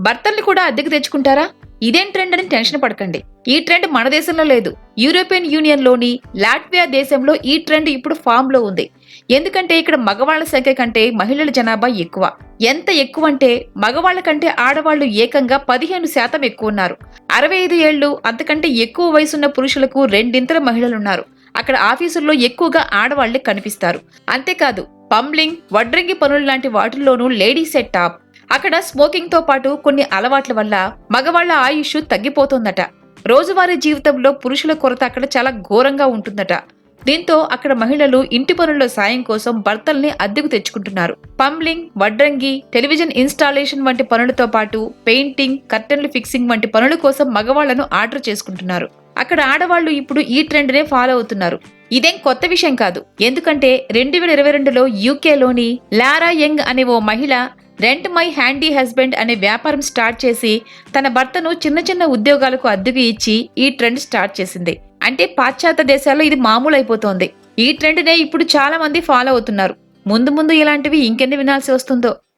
భర్తల్ని కూడా అద్దెకు తెచ్చుకుంటారా? ఇదేం ట్రెండ్ అని టెన్షన్ పడకండి. ఈ ట్రెండ్ మన దేశంలో లేదు. యూరోపియన్ యూనియన్ లోని లాట్వియా దేశంలో ఈ ట్రెండ్ ఇప్పుడు ఫామ్ లో ఉంది. ఎందుకంటే ఇక్కడ మగవాళ్ల సంఖ్య కంటే మహిళల జనాభా ఎక్కువ. ఎంత ఎక్కువ అంటే మగవాళ్ల కంటే ఆడవాళ్లు ఏకంగా 15% ఎక్కువ ఉన్నారు. 65 ఏళ్లు అంతకంటే ఎక్కువ వయసున్న పురుషులకు రెండింతల మహిళలున్నారు. అక్కడ ఆఫీసుల్లో ఎక్కువగా ఆడవాళ్లే కనిపిస్తారు. అంతేకాదు పంబ్లింగ్, వడ్రంగి పనులు లాంటి వాటిల్లోనూ లేడీసే టాప్. అక్కడ స్మోకింగ్ తో పాటు కొన్ని అలవాట్ల వల్ల మగవాళ్ల ఆయుష్ తగ్గిపోతుందట. రోజువారీ జీవితంలో పురుషుల కొరత అక్కడ చాలా ఘోరంగా ఉంటుందట. దీంతో అక్కడ మహిళలు ఇంటి పనుల్లో సాయం కోసం భర్తల్ని అద్దెకు తెచ్చుకుంటున్నారు. పంబ్లింగ్, వడ్రంగి, టెలివిజన్ ఇన్స్టాలేషన్ వంటి పనులతో పాటు పెయింటింగ్, కర్టన్లు ఫిక్సింగ్ వంటి పనుల కోసం మగవాళ్లను ఆర్డర్ చేసుకుంటున్నారు. అక్కడ ఆడవాళ్లు ఇప్పుడు ఈ ట్రెండ్ నే ఫాలో అవుతున్నారు. ఇదేం కొత్త విషయం కాదు. ఎందుకంటే 2022లో యూకేలోని లారా యంగ్ అనే ఓ మహిళ రెంట్ మై హ్యాండీ హస్బెండ్ అనే వ్యాపారం స్టార్ట్ చేసి తన భర్తను చిన్న చిన్న ఉద్యోగాలకు అద్దెకు ఇచ్చి ఈ ట్రెండ్ స్టార్ట్ చేసింది. అంటే పాశ్చాత్య దేశాల్లో ఇది మామూలు అయిపోతోంది. ఈ ట్రెండ్ నే ఇప్పుడు చాలా మంది ఫాలో అవుతున్నారు. ముందు ముందు ఇలాంటివి ఇంకెన్ని వినాల్సి వస్తుందో.